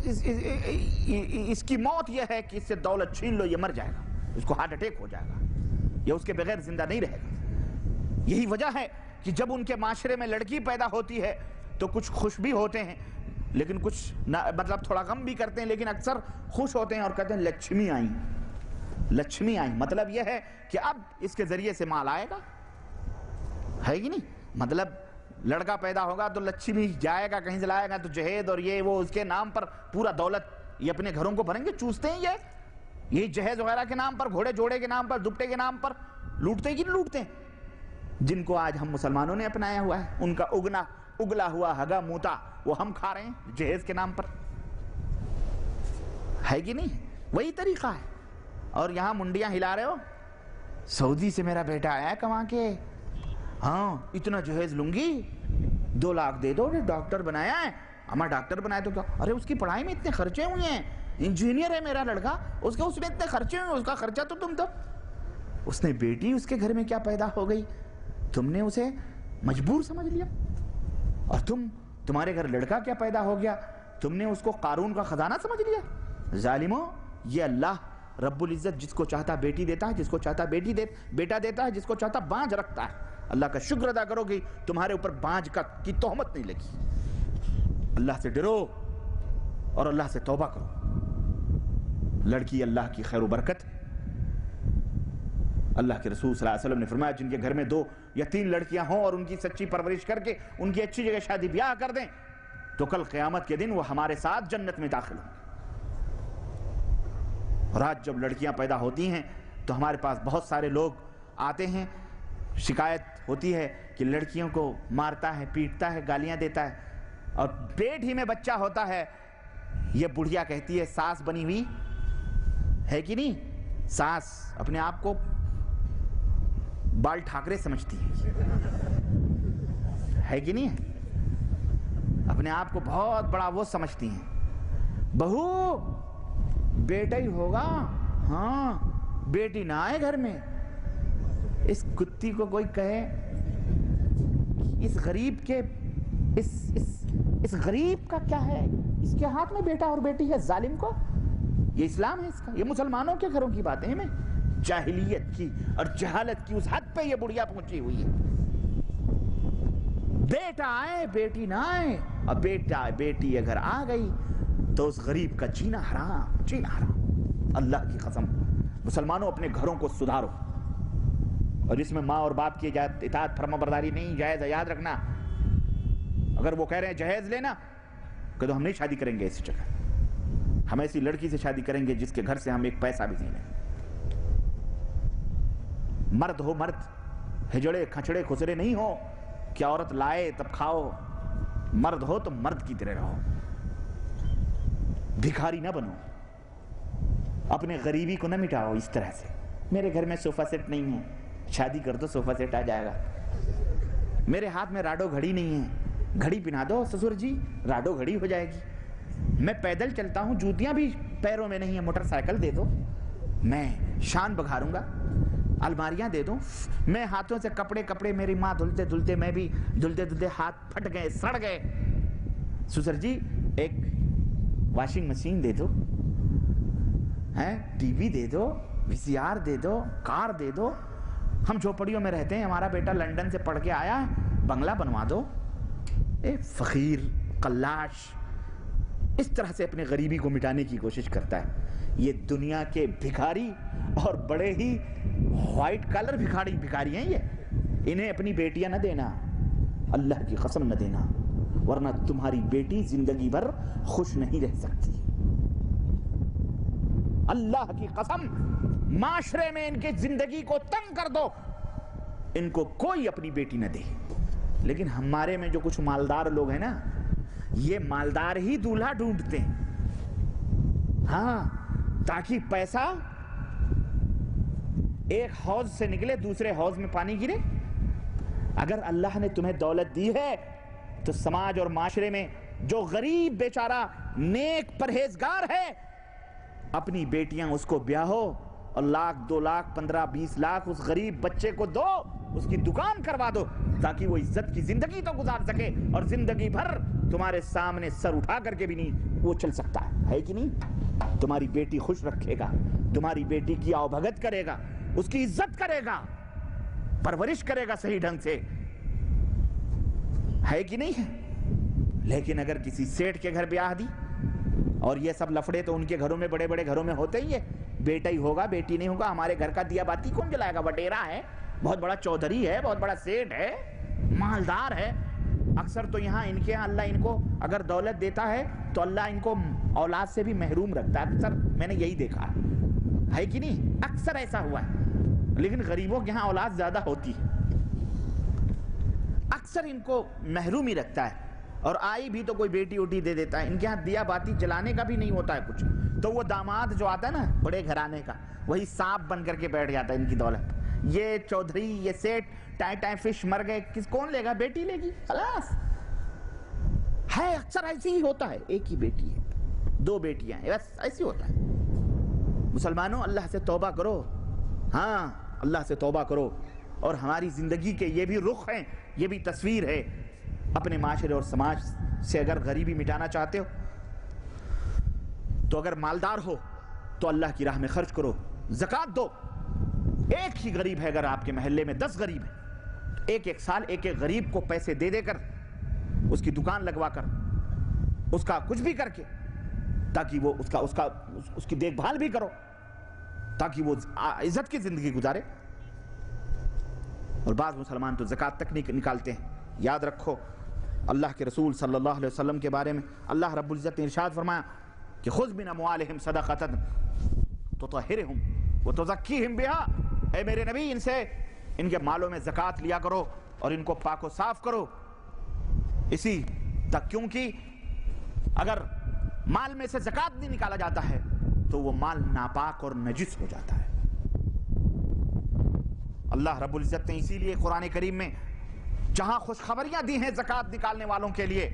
اس کی موت یہ ہے کہ اس سے دولت چھین لو، یہ مر جائے گا، اس کو ہارٹ اٹیک ہو جائے گا، یہ اس کے بغیر زندہ نہیں رہے گا۔ یہی وجہ ہے کہ جب ان کے معاشرے میں لڑکی پیدا ہوتی ہے تو کچھ خوش بھی ہوتے ہیں، لیکن کچھ مطلب تھوڑا غم بھی کرتے ہیں، لیکن اکثر خوش ہوتے ہیں اور کہتے ہیں لچھمی آئیں، لچھمی آئیں۔ مطلب یہ ہے کہ اب اس کے ذریعے سے مال آئے گا، ہے ہی نہیں؟ مطلب لڑکا پیدا ہوگا تو لچھمی جائے گا، کہیں سے لائے گا، تو جہیز اور یہ وہ اس کے نام پر پورا دولت یہ اپنے گھروں کو بھریں گے۔ چوستے ہیں یہ جہیز وغیرہ کے نام پر، گھوڑے جوڑے کے نام پر، دوپٹے کے نام پر لوٹتے ہیں کہ نہیں لوٹتے ہیں؟ جن کو آج ہم مسلمانوں نے اپنایا ہوا ہے، ان کا اگلا ہوا ہگا موتا وہ ہم کھا رہے ہیں جہیز کے نام پر، ہے کہ نہیں؟ وہی طریقہ ہے۔ اور یہاں منڈیاں ہلا رہے ہو، سعودی سے میرا بیٹا آیا ہے کما کے، ہاں اتنا جہیز لوں گی، 2 لاکھ دے دو، ڈاکٹر بنایا ہے، ہمارا ڈاکٹر بنایا تو کیا؟ ارے اس کی پڑھائی میں اتنے خرچے ہوئے ہیں، انجینئر ہے میرا لڑکا، اس میں اتنے خرچے ہوئے، اس کا خرچہ تو تم تو، اس نے بیٹی اس کے گھر میں کیا پیدا ہو گئی، تم نے اسے مجبور سمجھ لیا، اور تمہارے گھر لڑکا کیا پیدا ہو گیا، تم نے اس کو قارون کا خزانہ سمجھ لیا۔ ظالموں، یہ اللہ رب العزت جس کو چاہتا بیٹی دیتا ہے، جس کو چاہتا بیٹا دیتا ہے، جس کو چاہتا بانج رکھتا ہے۔ اللہ کا شکر ادا کرو کہ تمہارے اوپر بانج کی تہمت نہیں لگی۔ اللہ سے ڈرو اور اللہ سے توبہ کرو۔ لڑکی اللہ کی خیر و برکت ہے۔ اللہ کے رسول صلی اللہ علیہ وسلم نے فرمایا جن کے گھر میں 2 یا 3 لڑکیاں ہوں اور ان کی سچی پرورش کر کے ان کی اچھی جگہ شادی بیاہ کر دیں تو کل قیامت کے دن وہ ہمارے ساتھ جنت میں داخل ہوں گے۔ اور آج جب لڑکیاں پیدا ہوتی ہیں تو ہمارے پاس بہت سارے لوگ آتے ہیں، شکایت ہوتی ہے کہ لڑکیوں کو مارتا ہے، پیٹتا ہے، گالیاں دیتا ہے، اور پیٹ ہی میں بچہ ہوتا ہے، یہ بڑھیا کہتی ہے ساس بنی ہوئی ہے کہ نہیں؟ ساس اپنے آپ کو بال ٹھاکرے سمجھتی ہے کہ نہیں؟ اپنے آپ کو بہت بڑا وہ سمجھتی ہیں۔ بہو بیٹا ہی ہوگا، ہاں بیٹی نہ آئے گھر میں۔ اس کتی کو کوئی کہے اس غریب کے اس غریب کا کیا ہے، اس کے ہاتھ میں بیٹا اور بیٹی ہے، ظالم کو، یہ اسلام ہے اس کا؟ یہ مسلمانوں کے گھروں کی باتیں ہیں، جاہلیت کی اور جہالت کی اس حد پہ یہ بڑھیا پہنچی ہوئی ہے۔ بیٹا آئے بیٹی نہ آئے، اور بیٹا بیٹی اگر آ گئی تو اس غریب کا جینا حرام، جینا حرام۔ اللہ کی قسم مسلمانوں اپنے گھروں کو سدھارو، اور اس میں ماں اور باپ کی اطاعت فرما برداری نہیں جائز ہے، یاد رکھنا۔ اگر وہ کہہ رہے ہیں جہیز لینا، کہ تو ہم نہیں شادی کریں گے ایسی جگہ، ہم ایسی لڑکی سے شادی کریں گے جس کے گھر سے ہم ایک پیسہ بھی نہیں لیں۔ مرد ہو مرد، ہجڑے کھچڑے خسرے نہیں ہو کہ عورت لائے تب کھاؤ، مرد ہو تو مرد کی طرح رہو، بھکاری نہ بنو، اپنے غریبی کو نہ مٹاؤ اس طرح سے۔ میرے گھر میں صوفہ سیٹ نہیں ہے، شادی کر دو صوفہ سیٹ آ جائے گا۔ میرے ہاتھ میں راڈو گھڑی نہیں ہے، گھڑی پہنا دو سسر جی، راڈو گھڑی ہو جائے گی۔ میں پیدل چلتا ہوں، جوتیاں بھی پیروں میں نہیں ہیں، موٹر سائیکل دے دو، میں شان بگھاروں گا۔ الماریاں دے دو، میں ہاتھوں سے کپڑے میری ماں دھلتے دھلتے میں بھی دھلتے ہاتھ پھٹ گئے، سڑ گئے، سسر جی ایک واشنگ مشین دے دو، ٹی وی دے دو، VCR دے دو، کار دے دو۔ ہم جھوپڑیوں میں رہتے ہیں، ہمارا بیٹا لندن سے پڑھ کے آیا ہے، بنگلہ بنوا دو۔ فقیر قلاش اس طرح سے اپنے غریبی کو مٹانے کی کوشش کرتا ہے۔ یہ دنیا کے بھکاری اور بڑے ہی وائٹ کالر بھکاری ہیں، یہ انہیں اپنی بیٹیاں نہ دینا، اللہ کی قسم نہ دینا، ورنہ تمہاری بیٹی زندگی بھر خوش نہیں رہ سکتی۔ اللہ کی قسم معاشرے میں ان کی زندگی کو تنگ کر دو، ان کو کوئی اپنی بیٹی نہ دے۔ لیکن ہمارے میں جو کچھ مالدار لوگ ہیں نا، یہ مالدار ہی دولہا ڈھونڈتے ہیں، ہاں، تاکہ پیسہ ایک حوض سے نکلے دوسرے حوض میں پانی گرے۔ اگر اللہ نے تمہیں دولت دی ہے تو سماج اور معاشرے میں جو غریب بیچارہ نیک پرہیزگار ہے، اپنی بیٹیاں اس کو بیاہو اور 1 لاکھ 2 لاکھ 15 20 لاکھ اس غریب بچے کو دو، اس کی دکان کروا دو تاکہ وہ عزت کی زندگی تو گزار سکے اور زندگی بھر تمہارے سامنے سر اٹھا کر کے بھی نہیں وہ چل سکتا ہے کہ نہیں؟ تمہاری بیٹی خوش رکھے گا، تمہاری بیٹی کی آؤ بھگت کرے گا، اس کی عزت کرے گا، پرورش کرے گا صحیح ڈھنگ سے، ہے کہ نہیں ہے؟ لیکن اگر کسی سیٹ کے گھر بیاہ دی، اور یہ سب لفڑے تو ان کے گھروں میں بڑے بڑے گھروں میں ہوتے ہی ہے، بیٹا ہی ہوگا بیٹی نہیں ہوگا، ہمارے گھر کا دیا باتی کون جلائے گا؟ وڈیرا ہے، بہت بڑا چودھری ہے، بہت بڑا سیٹ ہے، مالدار ہے۔ اکثر تو یہاں ان کے اللہ ان کو اگر دولت دیتا ہے تو اللہ ان کو اولاد سے بھی محروم رکھتا ہے، اکثر میں نے یہی دیکھا ہے کہ نہیں؟ اکثر ایسا ہوا ہے، لیکن غریبوں کے یہاں اولاد زیادہ ہوتی ہے، اکثر ان کو محروم ہی رکھتا ہے، اور آئی بھی تو کوئی بیٹی اوٹی دے دیتا ہے۔ ان کے ہاں دیا باتی جلانے کا بھی نہیں ہوتا ہے کچھ، تو وہ داماد جو آتا ہے نا بڑے گھرانے کا، وہی سانپ بن کر کے بیٹھ جاتا ہے ان کی دولت۔ یہ چودھری، یہ سیٹ، ٹائم فش مر گئے، کون لے گا؟ بیٹی لے گی، خلاص ہے۔ اکثر ایسے ہی ہوتا ہے، ایک ہی بیٹی ہے، دو بیٹیاں ہیں، بس ایسے ہوتا ہے۔ مسلمانوں اللہ سے توبہ کرو، ہاں اللہ سے توبہ کرو، اور ہماری زندگی کے یہ بھی رخ ہیں، یہ بھی تصویر ہے۔ اپنے معاشرے اور سماج سے اگر غریبی مٹانا چاہتے ہو تو اگر مالدار ہو تو اللہ کی راہ میں خرچ کرو، زکوٰۃ دو۔ ایک ہی غریب ہے، اگر آپ کے محلے میں 10 غریب ہیں، ایک سال ایک غریب کو پیسے دے کر، اس کی دکان لگوا کر، اس کا کچھ بھی کر کے، تاکہ وہ اس کی دیکھ بھال بھی کرو، تاکہ وہ عزت کی زندگی گزارے۔ اور بعض مسلمان تو زکوٰۃ تک نہیں نکالتے ہیں۔ یاد رکھو اللہ کے رسول صلی اللہ علیہ وسلم کے بارے میں اللہ رب العزت نے ارشاد فرمایا کہ خذ من اموالہم صدقۃ تطہرہم وتزکیہم بہا، اے میرے نبی ان کے مالوں میں زکوٰۃ لیا کرو اور ان کو پاک و صاف کرو، اسی تک، کیونکہ اگر مال میں سے زکوٰۃ نہیں نکالا جاتا ہے تو وہ مال ناپاک اور نجس ہو جاتا ہے۔ اللہ رب العزت نے اسی لیے قرآن کریم میں جہاں خوشخبریاں دی ہیں زکوٰۃ نکالنے والوں کے لیے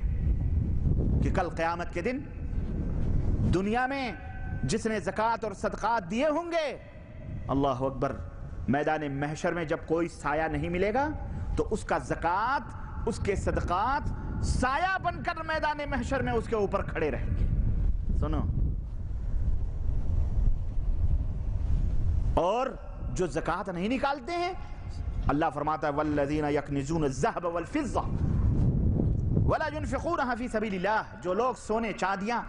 کہ کل قیامت کے دن دنیا میں جس نے زکوٰۃ اور صدقات دیے ہوں گے، اللہ اکبر، میدان محشر میں جب کوئی سایہ نہیں ملے گا تو اس کا زکوٰۃ، اس کے صدقات سایہ بن کر میدان محشر میں اس کے اوپر کھڑے رہیں گے۔ سنو، اور جو زکوٰۃ نہیں نکالتے ہیں، اللہ فرماتا ہے وَالَّذِينَ يَكْنِزُونَ الذَّهَبَ وَالْفِضَّةَ وَلَا يُنْفِقُونَهَا فِي سَبِيلِ اللَّهِ، جو لوگ سونے چاندیاں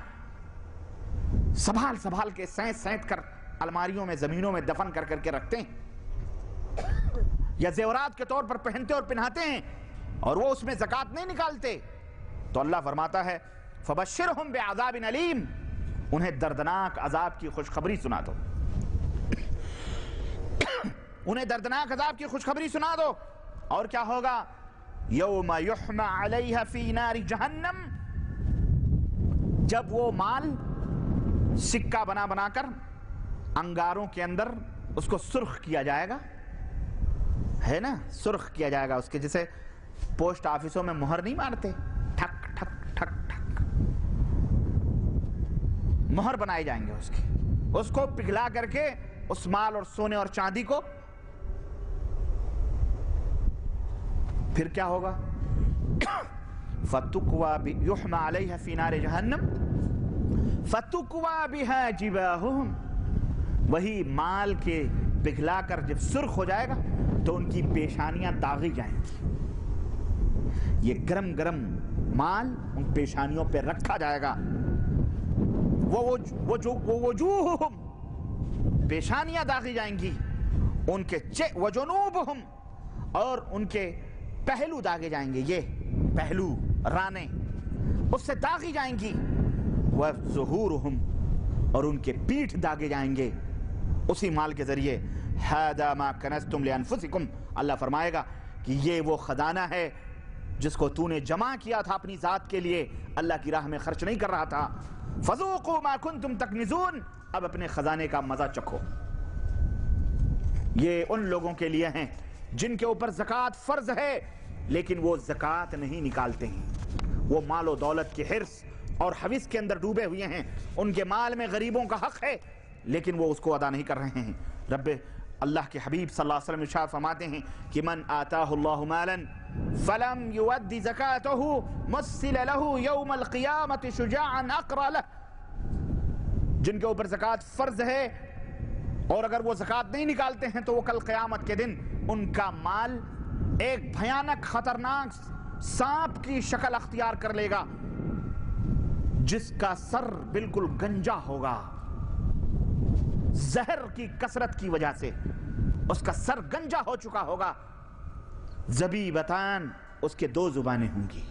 سنبھال کے سینت کر الماریوں میں، زمینوں میں دفن کر کے رکھتے ہیں، یا زیورات کے طور پر پہنتے اور پہناتے ہیں، اور وہ اس میں زکوٰۃ نہیں نکالتے، تو اللہ فرماتا ہے فَبَشِّرْهُمْ بِعَذَابٍ أَلِيمٍ، انہیں دردناک عذاب کی خوشخبری سنا دو، انہیں دردناک عذاب کی خوشخبری سنا دو۔ اور کیا ہوگا؟ یوم یحمى علیہ فی نار جہنم، جب وہ مال سکہ بنا کر انگاروں کے اندر اس کو سرخ کیا جائے گا، ہے نا، سرخ کیا جائے گا، اس کے جیسے پوسٹ آفسوں میں مہر نہیں مارتے، ٹھک ٹھک ٹھک ٹھک، مہر بنائے جائیں گے اس کی، اس کو پگھلا کر کے اس مال اور سونے اور چاندی کو، پھر کیا ہوگا؟ فَتُقْوَى يُحْمَى عَلَيْهَا فِي نَارِ جَهَنَّمْ فَتُقْوَى بِهَا جِبَاهُهُمْ، وہی مال کے پگھلا کر جب سرخ ہو جائے گا تو ان کی پیشانیاں داغی جائیں گی، یہ گرم گرم مال ان پیشانیوں پہ رکھا جائے گا، وہ وجوہہم، پیشانیاں داغی جائیں گی، ان کے وجنوبہم، اور ان کے پہلو داغے جائیں گے، یہ پہلو رانے اس سے داغی جائیں گی، وظہورہم، اور ان کے پیٹھ داغے جائیں گے اسی مال کے ذریعے، ھذا ما کنزتم لانفسکم، اللہ فرمائے گا کہ یہ وہ خزانہ ہے جس کو تو نے جمع کیا تھا اپنی ذات کے لیے، اللہ کی راہ میں خرچ نہیں کر رہا تھا، فذوقوا ما کنتم تکنزون، اب اپنے خزانے کا مزہ چکھو۔ یہ ان لوگوں کے لیے ہیں جن کے اوپر زکوٰۃ فرض ہے لیکن وہ زکوٰۃ نہیں نکالتے ہیں، وہ مال و دولت کے حرص اور حوث کے اندر ڈوبے ہوئے ہیں، ان کے مال میں غریبوں کا حق ہے لیکن وہ اس کو ادا نہیں کر رہے ہیں۔ رب اللہ کے حبیب صلی اللہ علیہ وسلم ارشاد فرماتے ہیں کہ من آتاہ اللہ مالا فلم یؤد زکاتہ مثل لہ یوم القیامت شجاعا اقرا لہ، جن کے اوپر زکوٰۃ فرض ہے اور اگر وہ زکوٰۃ نہیں نکالتے ہیں تو وہ کل قیامت کے دن ان کا مال ایک بھیانک خطرناک سانپ کی شکل اختیار کر لے گا، جس کا سر بالکل گنجا ہوگا، زہر کی کثرت کی وجہ سے اس کا سر گنجا ہو چکا ہوگا، زبیبتان، اس کے 2 زبانیں ہوں گی۔